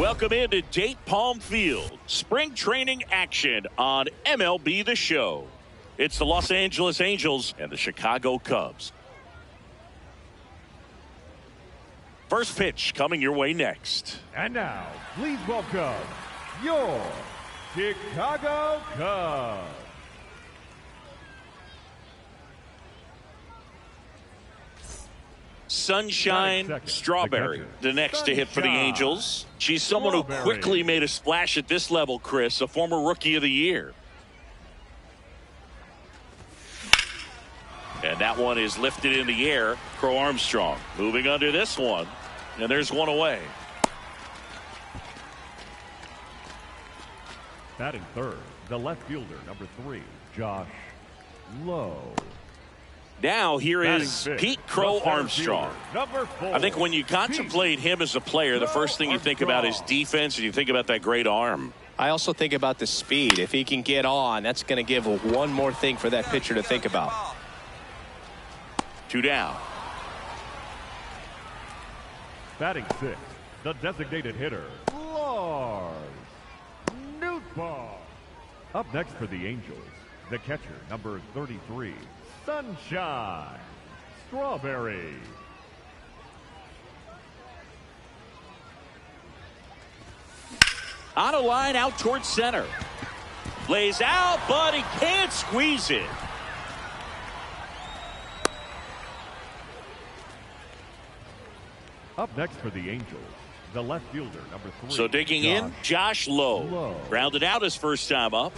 Welcome into Date Palm Field. Spring training action on MLB The Show. It's the Los Angeles Angels and the Chicago Cubs. First pitch coming your way next. And now, please welcome your Chicago Cubs. Sunshine Strawberry, the next to hit for the Angels. She's someone who quickly made a splash at this level, Chris, a former Rookie of the Year. And that one is lifted in the air. Crow Armstrong moving under this one. And there's one away. Batting third, the left fielder, number 3, Josh Lowe. Now here is Pete Crow Armstrong. Number 4, I think when you contemplate him as a player, the first thing you think about is defense, and you think about that great arm. I also think about the speed. If he can get on, that's going to give one more thing for that pitcher to think about. 2 down. Batting 6, the designated hitter, Lars Nootbaar. Up next for the Angels, the catcher, number 33, Sunshine Strawberry. On a line out towards center. Lays out, but he can't squeeze it. Up next for the Angels, the left fielder, number 3. So digging in, Josh Lowe. Grounded out his first time up.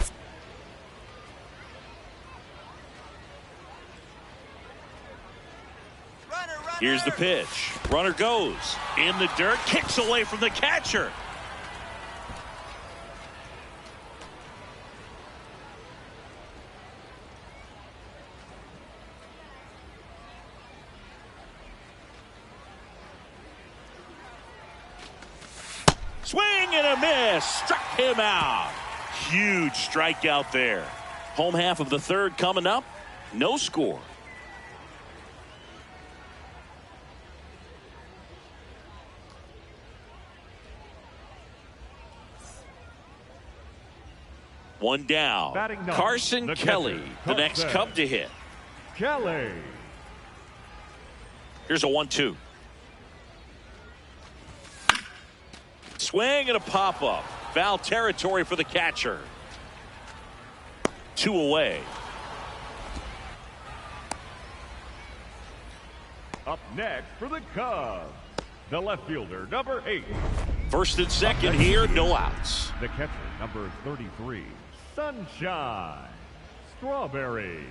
Here's the pitch. Runner goes in the dirt, kicks away from the catcher. Swing and a miss. Struck him out. Huge strikeout there. Home half of the third coming up. No score. One down. Carson Kelly, the next Cub to hit. Kelly. Here's a 1-2. Swing and a pop-up. Foul territory for the catcher. 2 away. Up next for the Cubs, the left fielder, number 8. First and second here, no outs. The catcher, number 33, Sunshine Strawberry.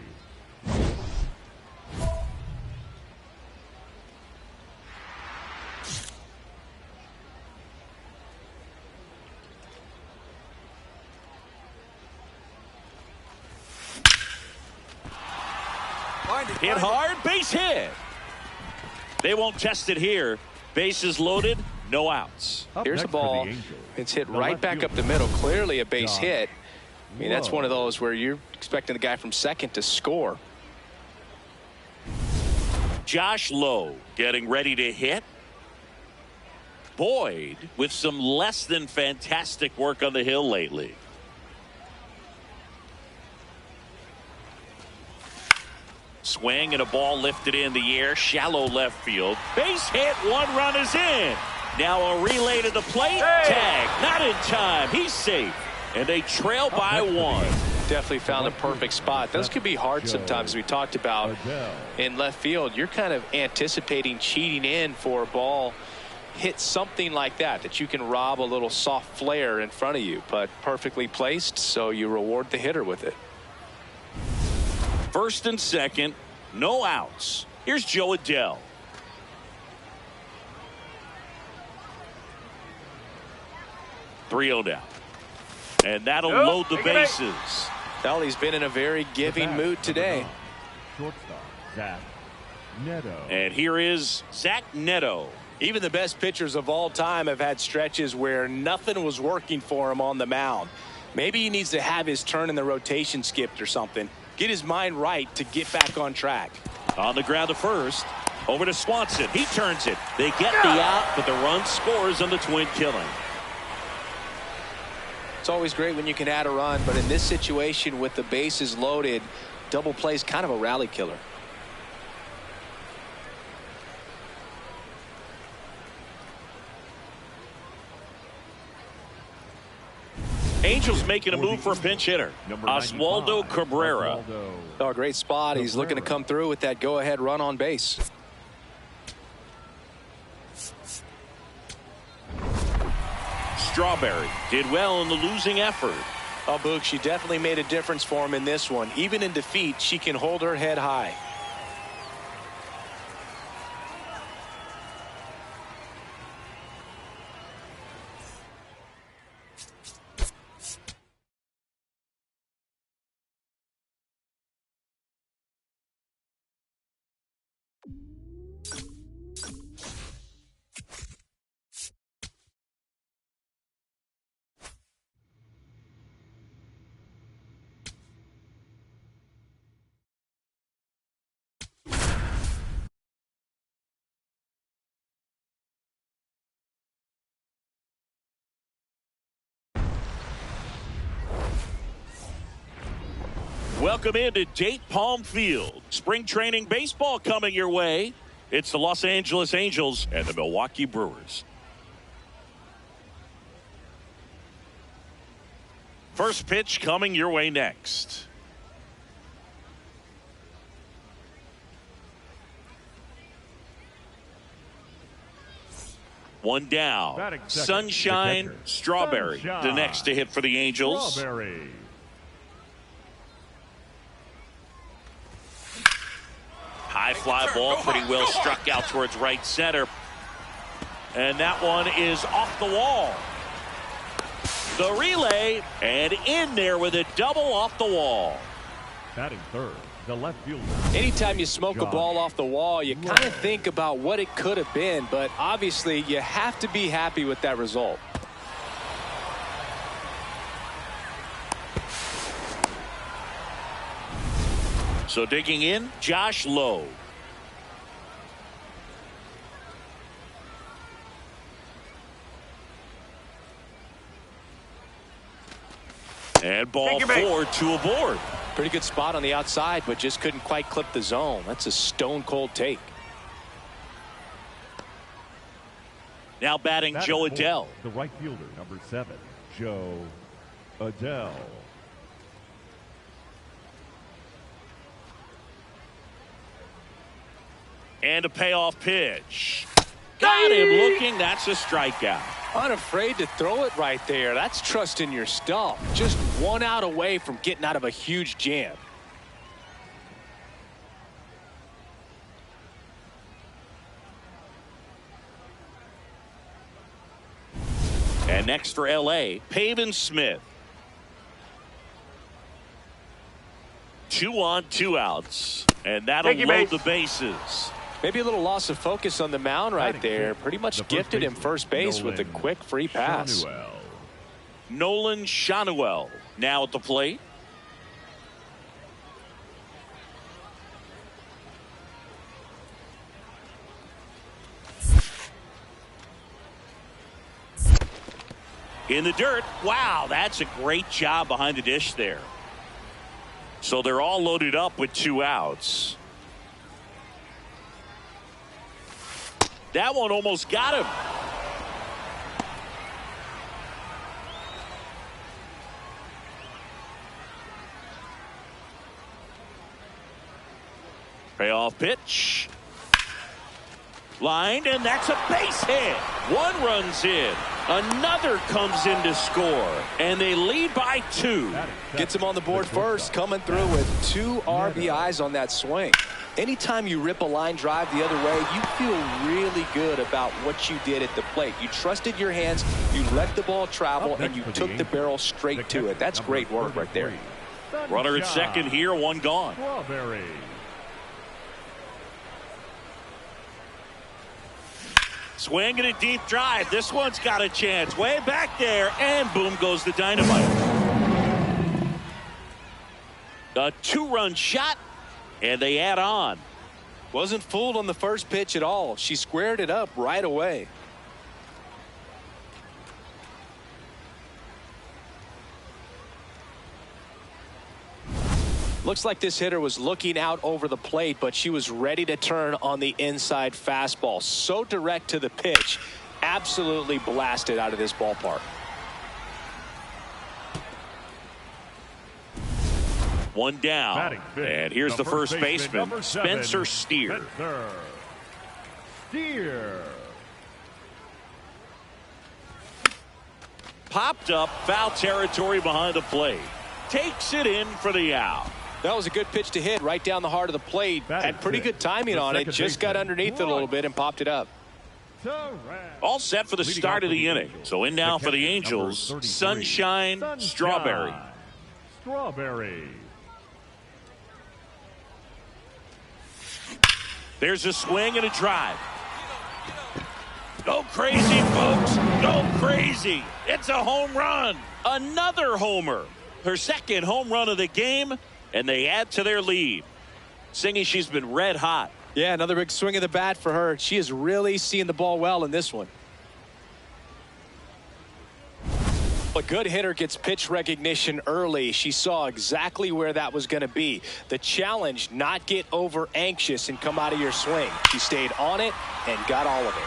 Hit hard, base hit. They won't test it here. Bases loaded, no outs. Here's a ball. It's hit right back up the middle. Clearly a base hit. I mean, that's one of those where you're expecting the guy from second to score. Josh Lowe getting ready to hit. Boyd with some less than fantastic work on the hill lately. Swing and a ball lifted in the air, shallow left field. Base hit, 1 run is in. Now a relay to the plate. Tag, not in time. He's safe. And they trail by 1. Definitely found a perfect spot. Those could be hard sometimes. We talked about in left field. You're kind of anticipating cheating in for a ball. Hit something like that you can rob a little soft flare in front of you, but perfectly placed, so you reward the hitter with it. First and second, no outs. Here's Joe Adell. .3-0 down. And that'll load the bases. Well, he's been in a very giving mood today. Shortstop, Zach Neto. And here is Zach Neto. Even the best pitchers of all time have had stretches where nothing was working for him on the mound. Maybe he needs to have his turn in the rotation skipped or something. Get his mind right to get back on track. On the ground to first. Over to Swanson. He turns it. They get the out, but the run scores on the twin killing. It's always great when you can add a run, but in this situation with the bases loaded, double play is kind of a rally killer. Angels making a move for a pinch hitter. Oswaldo Cabrera. Oh, a great spot. He's looking to come through with that go-ahead run on base. Strawberry did well in the losing effort. Oh, Boog, she definitely made a difference for him in this one. Even in defeat, she can hold her head high. Welcome into Date Palm Field. Spring training baseball coming your way. It's the Los Angeles Angels and the Milwaukee Brewers. First pitch coming your way next. One down. Sunshine Strawberry, the next to hit for the Angels. Strawberry. High fly ball, pretty well struck out towards right center. And that one is off the wall. The relay, and in there with a double off the wall. Batting third, the left fielder. Anytime you smoke a ball off the wall, you kind of think about what it could have been, but obviously you have to be happy with that result. So digging in, Josh Lowe. And ball 4, 2 aboard. Pretty good spot on the outside, but just couldn't quite clip the zone. That's a stone cold take. Now batting Joe Adell. The right fielder, number 7, Joe Adell. And a payoff pitch. Got him looking. That's a strikeout. Unafraid to throw it right there. That's trusting your stuff. Just one out away from getting out of a huge jam. And next for L.A., Pavin Smith. 2 on, 2 outs. And that'll load the bases. Maybe a little loss of focus on the mound right there. Pretty much gifted him first base with a quick free pass. Nolan Shanuel now at the plate. In the dirt. Wow, that's a great job behind the dish there. So they're all loaded up with 2 outs. That one almost got him. Payoff pitch. Lined, and that's a base hit. 1 runs in. Another comes in to score. And they lead by 2. Gets him on the board first, coming through with 2 RBIs on that swing. Anytime you rip a line drive the other way, you feel really good about what you did at the plate. You trusted your hands, you let the ball travel, and you took the barrel straight to it. That's great work right there. Runner at second here, 1 gone. Strawberry. Swinging a deep drive. This one's got a chance. Way back there, and boom goes the dynamite. A 2-run shot, and they add on. Wasn't fooled on the first pitch at all. She squared it up right away. Looks like this hitter was looking out over the plate, but she was ready to turn on the inside fastball. So direct to the pitch. Absolutely blasted out of this ballpark. One down. And here's the first baseman, Spencer Steer. Popped up, foul territory behind the plate. Takes it in for the out. That was a good pitch to hit right down the heart of the plate. Had pretty good timing on it. Just got underneath it a little bit and popped it up. All set for the start of the inning. So in now for the Angels, Sunshine Strawberry. There's a swing and a drive. Go crazy, folks. Go crazy. It's a home run. Another homer. Her second home run of the game, and they add to their lead. Singing, she's been red hot. Yeah, another big swing of the bat for her. She is really seeing the ball well in this one. A good hitter gets pitch recognition early. She saw exactly where that was going to be. The challenge, not get over anxious and come out of your swing. She stayed on it and got all of it.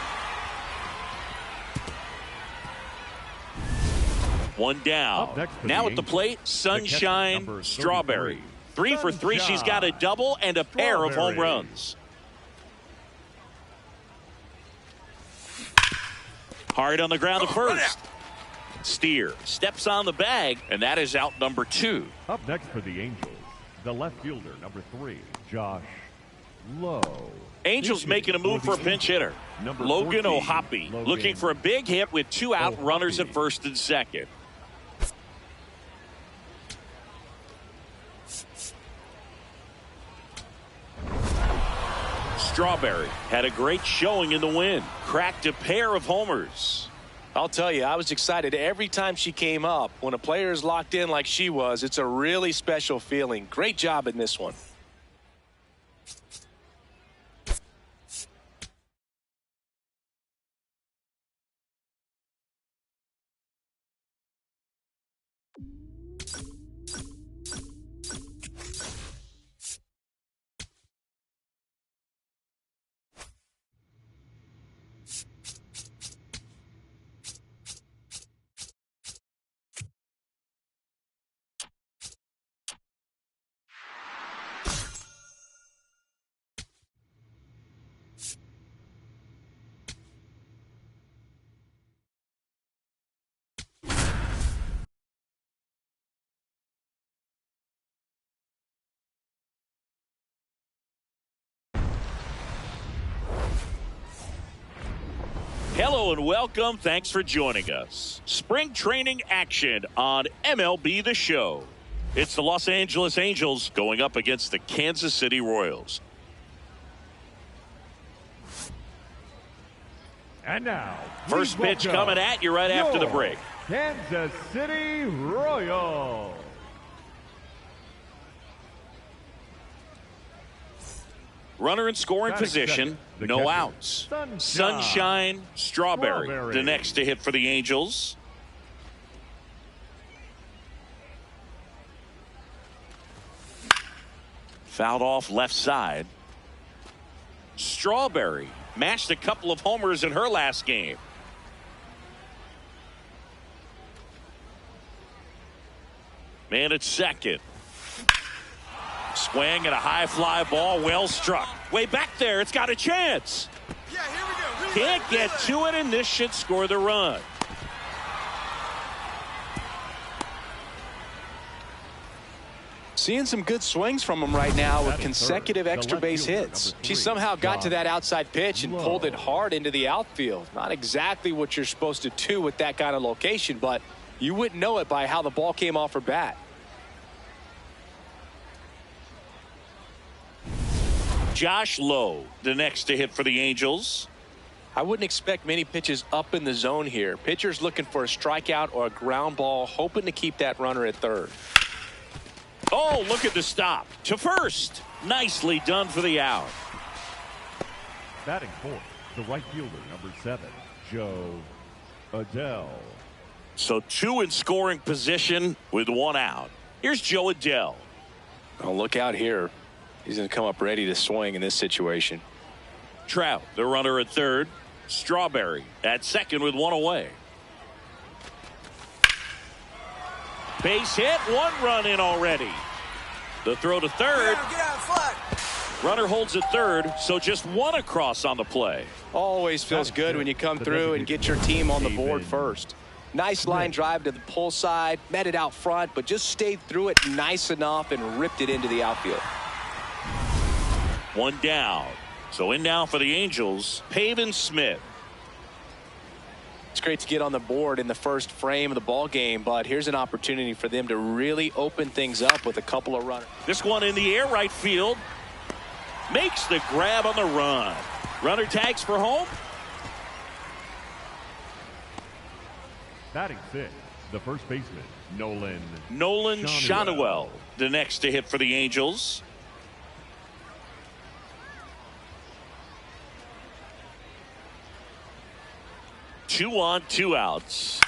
One down. Now at the plate, Sunshine Strawberry. 3 for 3. She's got a double and a pair of home runs. Hard on the ground to first. Steer steps on the bag, and that is out number 2. Up next for the Angels, the left fielder, number 3, Josh Lowe. Angels making a move for a pinch hitter. Logan O'Hoppe looking for a big hit with 2 out, runners at first and second. Strawberry had a great showing in the win. Cracked a pair of homers. I'll tell you, I was excited every time she came up. When a player is locked in like she was, it's a really special feeling. Great job in this one. Hello and welcome. Thanks for joining us. Spring training action on MLB The Show. It's the Los Angeles Angels going up against the Kansas City Royals. And now, first pitch coming at you right after the break. Kansas City Royals. Runner in scoring position, no outs. Sunshine Strawberry, the next to hit for the Angels. Fouled off left side. Strawberry mashed a couple of homers in her last game. Man at second. Swing and a high fly ball, well struck. Way back there, it's got a chance. Yeah, here we go. Can't get to it, and this should score the run. Seeing some good swings from him right now with consecutive extra base hits. She somehow got to that outside pitch and pulled it hard into the outfield. Not exactly what you're supposed to do with that kind of location, but you wouldn't know it by how the ball came off her bat. Josh Lowe, the next to hit for the Angels. I wouldn't expect many pitches up in the zone here. Pitcher's looking for a strikeout or a ground ball, hoping to keep that runner at third. Oh, look at the stop. To first. Nicely done for the out. Batting fourth, the right fielder, number 7, Joe Adele. So 2 in scoring position with 1 out. Here's Joe Adele. Oh, look out here. He's going to come up ready to swing in this situation. Trout, the runner at third. Strawberry at second with one away. Base hit, 1 run in already. The throw to third. Get out flat. Runner holds at third, so just 1 across on the play. Always feels good when you come through and get your team on the board first. Nice line drive to the pull side, met it out front, but just stayed through it nice enough and ripped it into the outfield. 1 down. So in now for the Angels, Pavin Smith. It's great to get on the board in the first frame of the ball game, but here's an opportunity for them to really open things up with a couple of runners. This one in the air, right field. Makes the grab on the run. Runner tags for home. Batting 6, the first baseman, Nolan Schanuel, the next to hit for the Angels. Two on, 2 outs.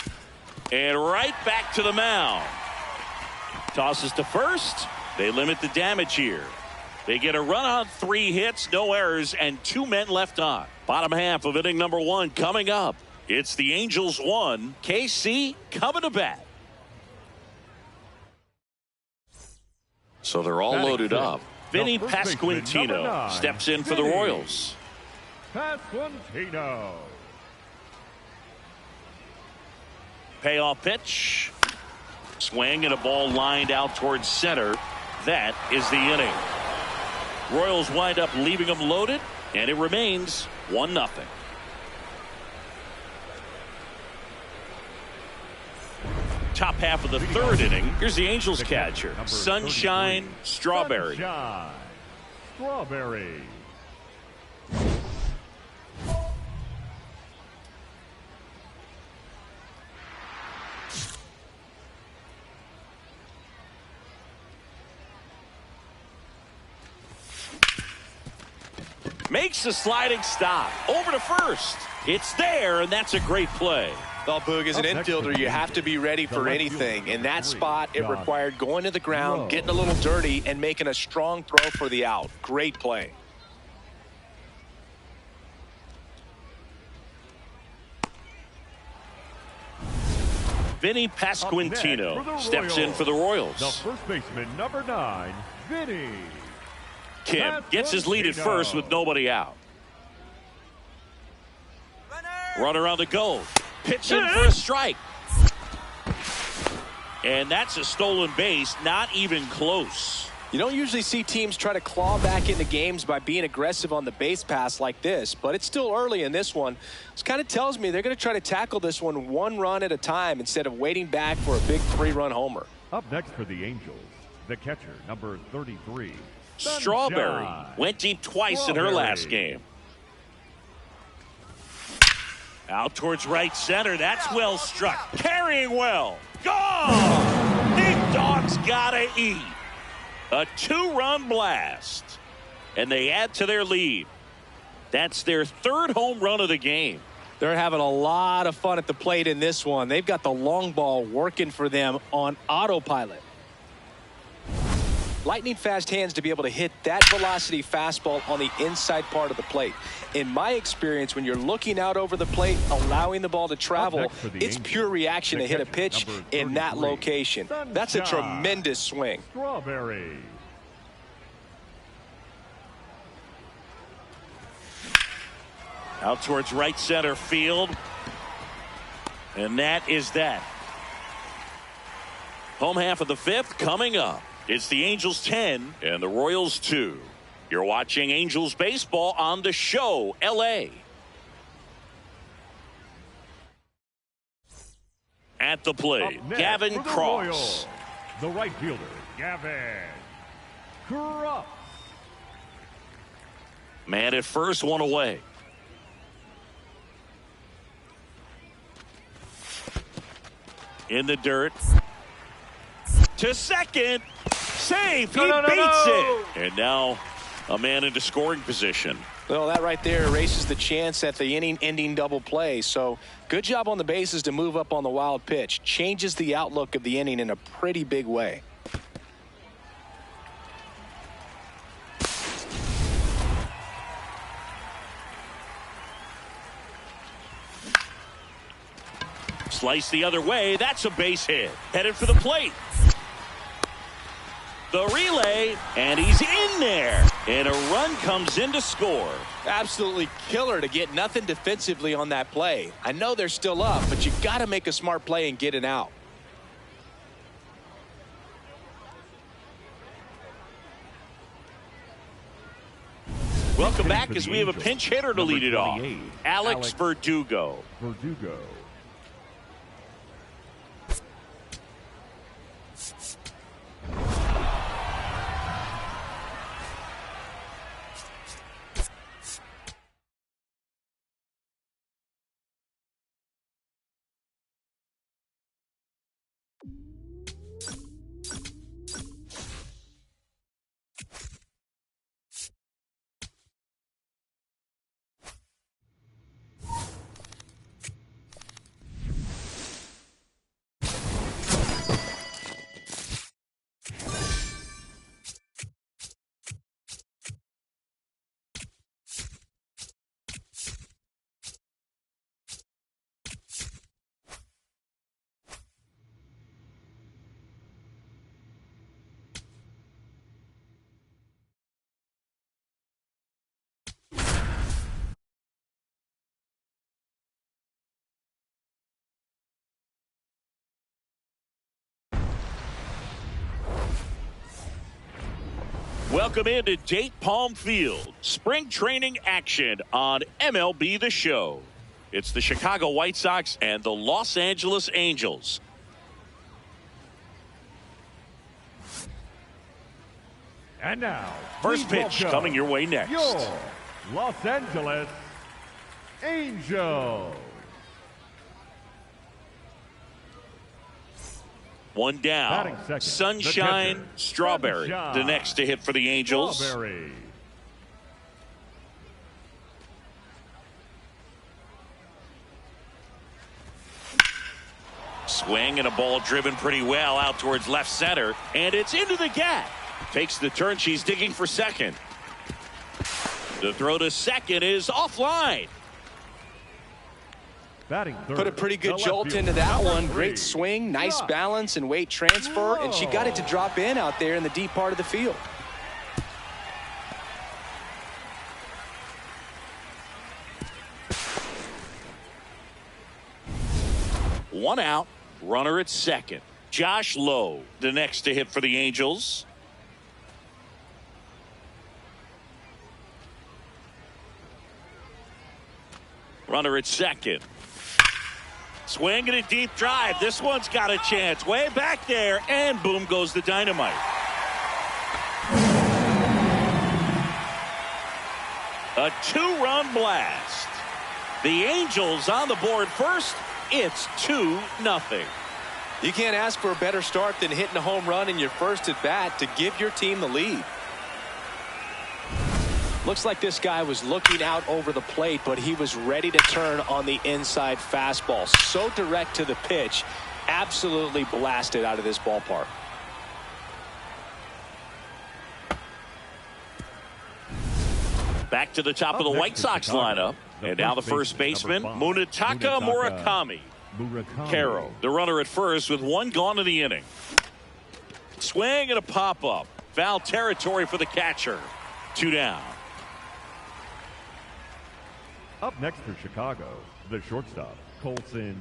And right back to the mound. Tosses to first. They limit the damage here. They get a run on 3 hits, no errors, and 2 men left on. Bottom half of inning number 1 coming up. It's the Angels 1, KC coming to bat. So they're all loaded up. Vinny Pasquantino steps in for the Royals. Pasquantino. Payoff pitch. Swing and a ball lined out towards center. That is the inning. Royals wind up leaving them loaded, and it remains 1-0. Top half of the third inning. Here's the Angels catcher, Sunshine Strawberry. Sunshine Strawberry. Makes the sliding stop. Over to first. It's there, and that's a great play. Well, Boog, as an infielder, you have to be ready for anything. In that spot, it required going to the ground, getting a little dirty, and making a strong throw for the out. Great play. Vinny Pasquantino steps in for the Royals. The first baseman, number 9, Vinny. Kim gets his lead at first with nobody out. Runner on the go. Pitch in for a strike. And that's a stolen base, not even close. You don't usually see teams try to claw back into games by being aggressive on the base pass like this, but it's still early in this one. This kind of tells me they're going to try to tackle this one 1 run at a time instead of waiting back for a big 3-run homer. Up next for the Angels, the catcher, number 33. Strawberry went deep twice in her last game. Out towards right center. That's well struck. Carrying well. Gone! Big Dog's gotta eat. A 2-run blast. And they add to their lead. That's their 3rd home run of the game. They're having a lot of fun at the plate in this one. They've got the long ball working for them on autopilot. Lightning fast hands to be able to hit that velocity fastball on the inside part of the plate. In my experience, when you're looking out over the plate, allowing the ball to travel, it's pure reaction to hit a pitch in that location. That's a tremendous swing. Strawberry. Out towards right center field. And that is that. Home half of the 5th coming up. It's the Angels 10 and the Royals 2. You're watching Angels baseball on the show, LA. At the plate, Gavin Cross. The right fielder, Gavin Cross. Man at first, 1 away. In the dirt. To second. Save. He beats it. And now a man into scoring position. Well, that right there erases the chance at the inning-ending double play. So good job on the bases to move up on the wild pitch. Changes the outlook of the inning in a pretty big way. Slice the other way. That's a base hit. Headed for the plate. The relay, and he's in there. And a run comes in to score. Absolutely killer to get nothing defensively on that play. I know they're still up, but you got to make a smart play and get it out. Welcome back as we have a pinch hitter to lead it off. Alex Verdugo. Welcome into Date Palm Field. Spring training action on MLB The Show. It's the Chicago White Sox and the Los Angeles Angels. And now, first pitch coming your way next. Your Los Angeles Angels. One down. Sunshine Strawberry. The next to hit for the Angels. Strawberry. Swing and a ball driven pretty well out towards left center. And it's into the gap. Takes the turn. She's digging for second. The throw to second is offline. Put a pretty good jolt into that one. Great swing, nice balance and weight transfer, and she got it to drop in out there in the deep part of the field. One out, runner at second. Josh Lowe, the next to hit for the Angels. Runner at second. Swing and a deep drive. This one's got a chance. Way back there, and boom goes the dynamite. A two-run blast. The Angels on the board first. It's 2-0. You can't ask for a better start than hitting a home run in your first at bat to give your team the lead. Looks like this guy was looking out over the plate, but he was ready to turn on the inside fastball. So direct to the pitch, absolutely blasted out of this ballpark. Back to the top of the White Sox lineup. And now the first baseman, Munetaka Murakami. Caro, the runner at first with one gone in the inning. Swing and a pop-up. Foul territory for the catcher. 2 down. Up next for Chicago, the shortstop, Colson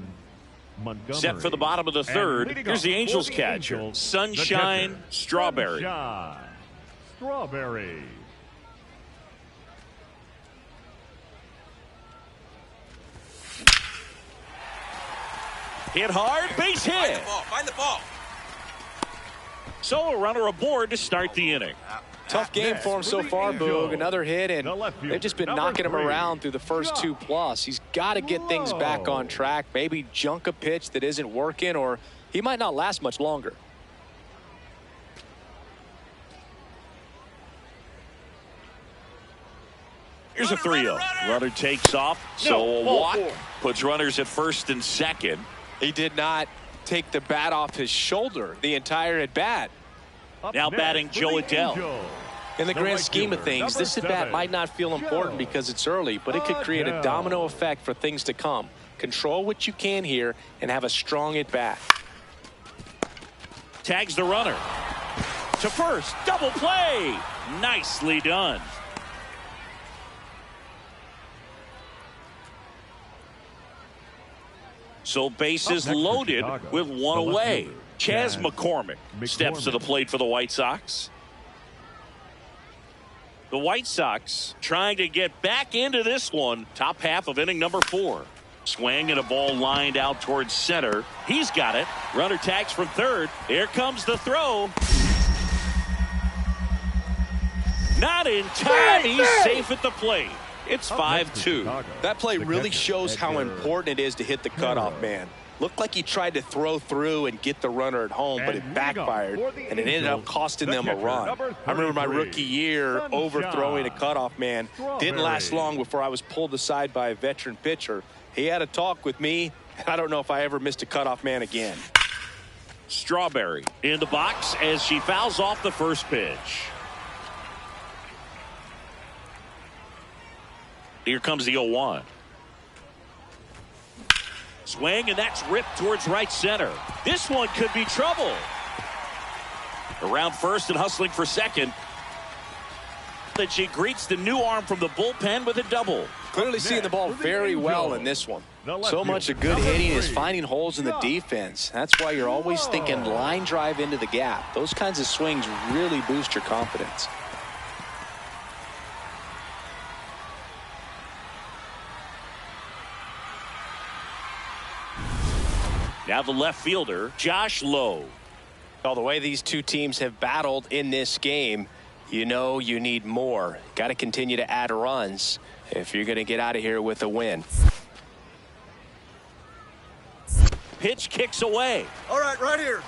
Montgomery. Set for the bottom of the third. Here's the Angels catcher, Sunshine Strawberry. Sunshine Strawberry. Hit hard, base hit. Find the ball. So a runner aboard to start the inning. Tough game for him so far, Boog. Another hit, and they've just been knocking him around through the first 2+. He's got to get things back on track. Maybe junk a pitch that isn't working, or he might not last much longer. Here's a 3-0. Runner takes off, so a walk. Puts runners at first and second. He did not take the bat off his shoulder the entire at bat. Now batting Joe Adell. In the grand scheme of things, this at bat might not feel important because it's early, but it could create a domino effect for things to come. Control what you can here and have a strong at-bat. Tags the runner. To first. Double play. Nicely done. So bases loaded with one away. Chas McCormick steps to the plate for the White Sox. The White Sox trying to get back into this one. Top half of inning number 4. Swing and a ball lined out towards center. He's got it. Runner tags from third. Here comes the throw. Not in time. He's safe at the plate. It's 5-2. That play really shows how important it is to hit the cutoff man. Looked like he tried to throw through and get the runner at home, but it backfired, and it ended up costing them a run. I remember my rookie year overthrowing a cutoff man. Didn't last long before I was pulled aside by a veteran pitcher. He had a talk with me. I don't know if I ever missed a cutoff man again. Strawberry in the box as she fouls off the first pitch. Here comes the 0-1. Swing, and that's ripped towards right center. This one could be trouble. Around first and hustling for second. That she greets the new arm from the bullpen with a double. Clearly seeing the ball very well in this one. So much of good hitting is finding holes in the defense. That's why you're always thinking line drive into the gap. Those kinds of swings really boost your confidence. Now the left fielder, Josh Lowe. Well, the way these two teams have battled in this game, you know you need more. Got to continue to add runs if you're going to get out of here with a win. Pitch kicks away. All right, right here.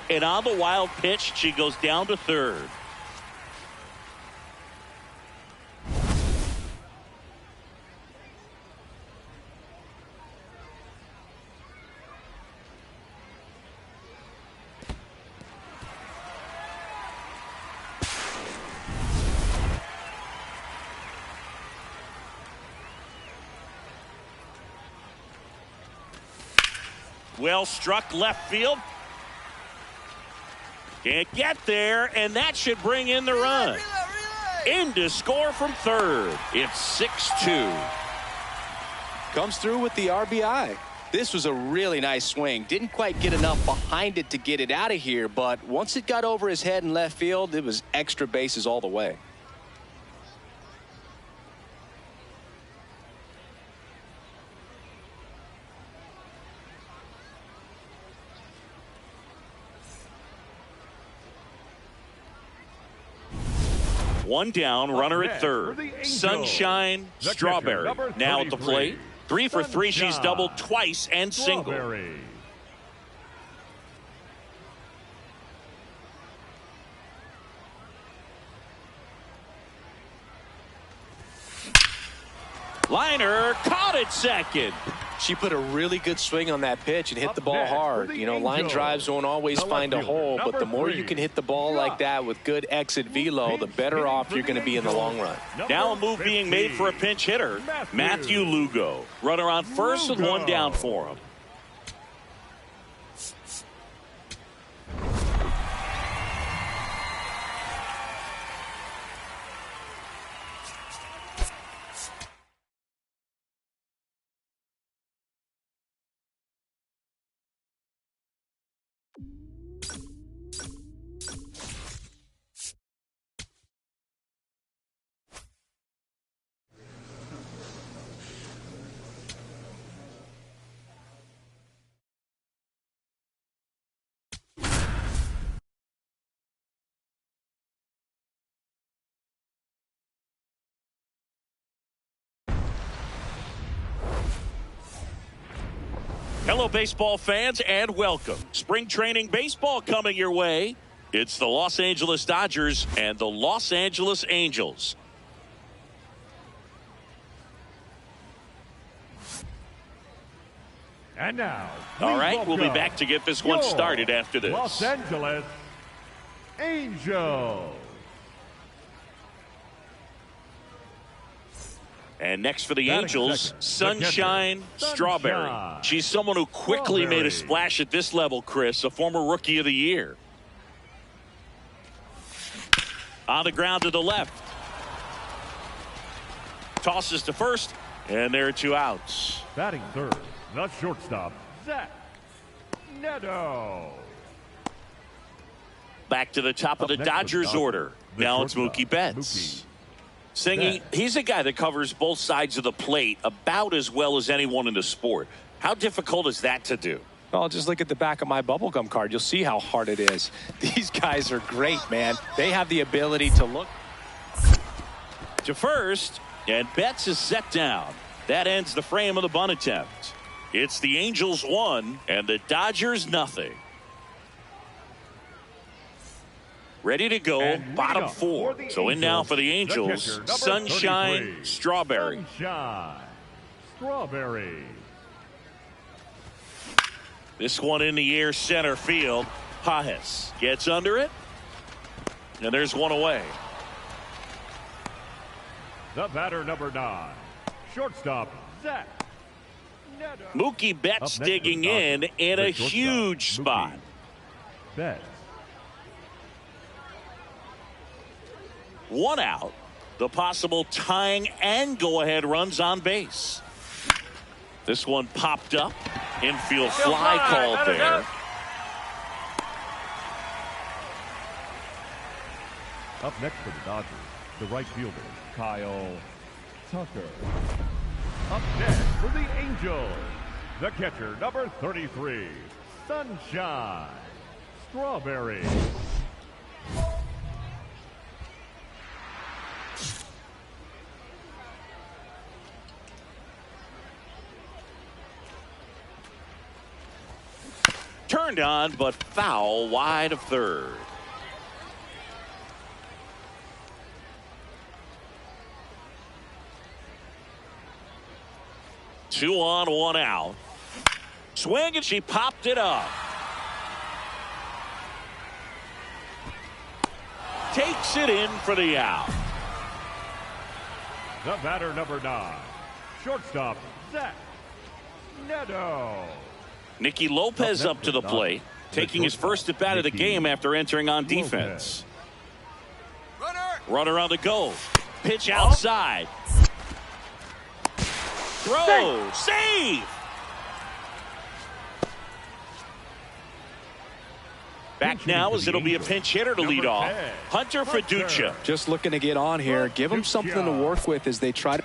And on the wild pitch, she goes down to third. Well struck left field. Can't get there, and that should bring in the run. In to score from third. It's 6-2. Comes through with the RBI. This was a really nice swing. Didn't quite get enough behind it to get it out of here, but once it got over his head in left field, it was extra bases all the way. One down, runner at third. Sunshine Strawberry now at the plate. 3 for 3. She's doubled twice and single. Liner caught at second. She put a really good swing on that pitch and hit the ball hard. You know, line drives won't always find a hole, but the more you can hit the ball like that with good exit velo, the better off you're going to be in the long run. Now a move being made for a pinch hitter, Matthew Lugo. Runner on first with one down for him. Hello, baseball fans, and welcome. Spring training baseball coming your way. It's the Los Angeles Dodgers and the Los Angeles Angels. And now, all right, we'll be back to get this one started after this. Los Angeles Angels. And next for the Batting Angels, second, the Sunshine catcher, Strawberry. Sunshine She's someone who quickly made a splash at this level, Chris, a former Rookie of the Year. On the ground to the left. Tosses to first, and there are 2 outs. Batting third, the shortstop, Zach Neto. Back to the top of the Dodgers order. Now it's Mookie Betts. Singy, he's a guy that covers both sides of the plate about as well as anyone in the sport. How difficult is that to do? Well, just look at the back of my bubblegum card. You'll see how hard it is. These guys are great, man. They have the ability to look to first, and Betts is set down. That ends the frame of the bunt attempt. It's the Angels 1 and the Dodgers nothing. Ready to go, bottom 4. So in now for the Angels, Sunshine Strawberry. Sunshine Strawberry. This one in the air, center field. Pajes gets under it, and there's one away. The batter, number 9, shortstop, Zach Neto. Mookie Betts digging in a huge spot. Betts. 1 out. The possible tying and go-ahead runs on base. This one popped up. Infield fly called there. Up next for the Dodgers, the right fielder, Kyle Tucker. Up next for the Angels, the catcher, number 33, Sunshine Strawberry. Turned on, but foul wide of third. Two on, 1 out. Swing, and she popped it up. Takes it in for the out. The batter, number 9, shortstop, Zach Neto. Nicky Lopez up to the plate, taking his first at bat of the game after entering on defense. Runner on the go. Pitch outside. Throw. Save. Back now as it'll be a pinch hitter to lead off. Hunter Fiducia. just looking to get on here. Give them something to work with as they try to.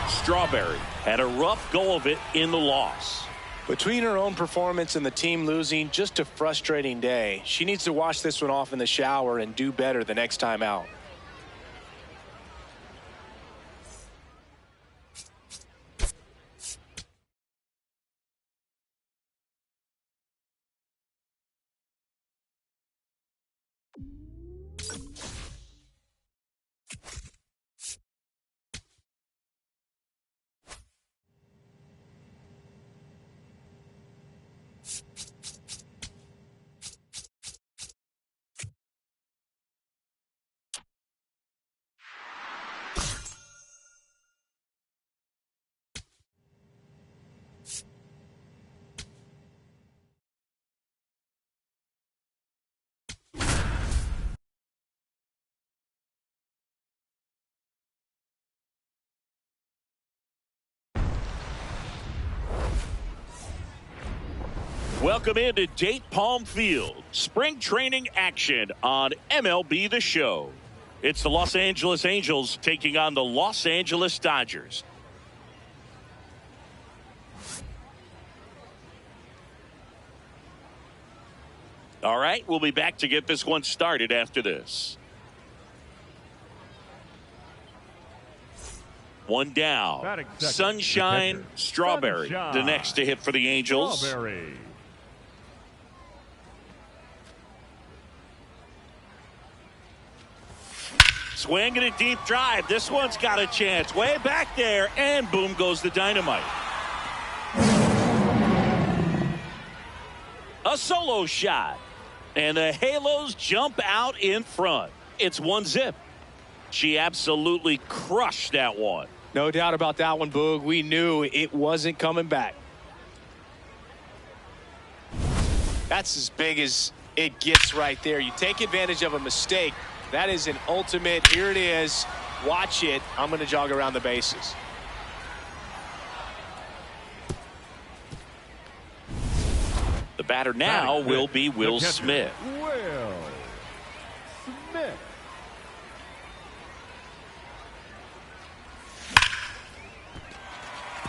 Strawberry had a rough go of it in the loss. Between her own performance and the team losing, just a frustrating day. She needs to wash this one off in the shower and do better the next time out. Welcome into Date Palm Field. Spring training action on MLB The Show. It's the Los Angeles Angels taking on the Los Angeles Dodgers. All right, we'll be back to get this one started after this. One down. Sunshine Strawberry, the next to hit for the Angels. Strawberry. Swinging a deep drive. This one's got a chance. Way back there, and boom goes the dynamite. A solo shot. And the Halos jump out in front. It's 1-0. She absolutely crushed that one. No doubt about that one, Boog. We knew it wasn't coming back. That's as big as it gets right there. You take advantage of a mistake. That is an ultimate. Here it is. Watch it. I'm going to jog around the bases. The batter now will be Will Smith. Will Smith.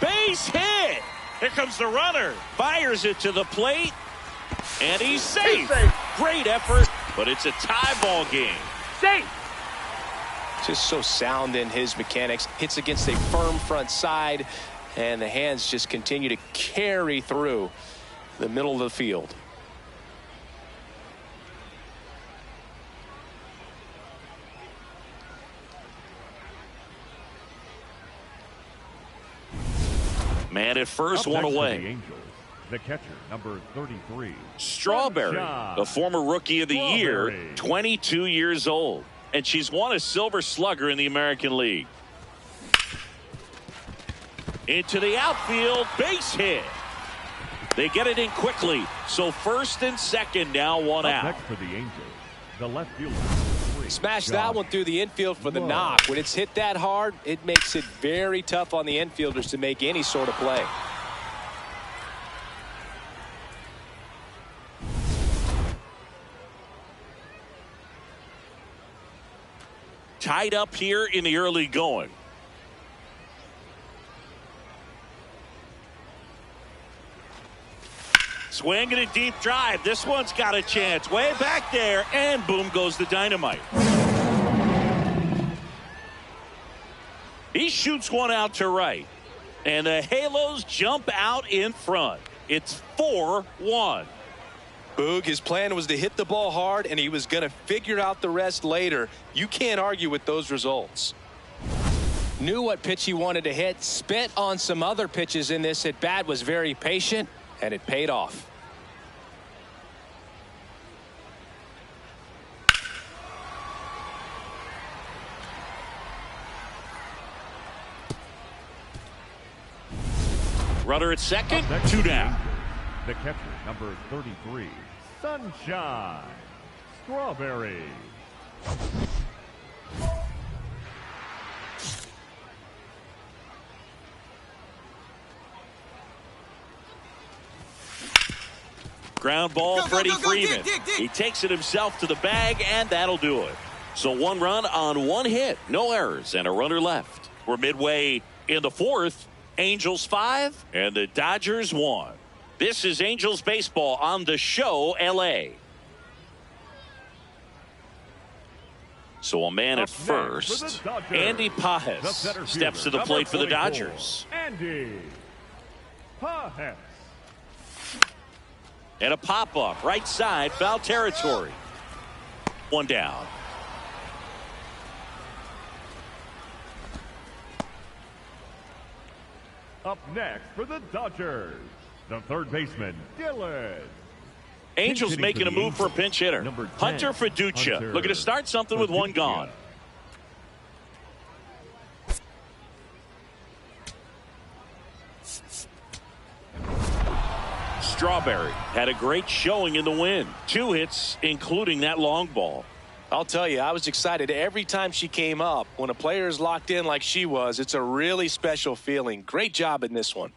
Base hit. Here comes the runner. Fires it to the plate. And he's safe. Great effort, but it's a tie ball game. Safe. Just so sound in his mechanics. Hits against a firm front side, and the hands just continue to carry through the middle of the field. Man at first, one away. The catcher, number 33. Strawberry, the former rookie of the year, 22 years old. And she's won a Silver Slugger in the American League. Into the outfield, base hit. They get it in quickly. So first and second, now one out. Next for the Angels, the left fielder. Smash that one through the infield for the knock. When it's hit that hard, it makes it very tough on the infielders to make any sort of play. Tied up here in the early going. Swing and a deep drive. This one's got a chance. Way back there, and boom goes the dynamite. He shoots one out to right. And the Halos jump out in front. It's 4-1. Boog, his plan was to hit the ball hard, and he was going to figure out the rest later. You can't argue with those results. Knew what pitch he wanted to hit. Spent on some other pitches in this at bat. Was very patient, and it paid off. Runner at second, 2 down. The catcher, number 33, Sunshine Strawberry. Ground ball, Freddie Freeman. He takes it himself to the bag, and that'll do it. So 1 run on 1 hit, no errors, and a runner left. We're midway in the 4th. Angels 5 and the Dodgers 1. This is Angels baseball on the show, LA. So a man at first, Andy Pajes steps to the plate for the Dodgers. Andy Pajes. And a pop-up, right side, foul territory. 1 down. Up next for the Dodgers, the third baseman, Dylan. Angels making a move for a pinch hitter. Hunter Fiducia looking to start something with 1 gone. Strawberry had a great showing in the win. 2 hits, including that long ball. I'll tell you, I was excited every time she came up. When a player is locked in like she was, it's a really special feeling. Great job in this one.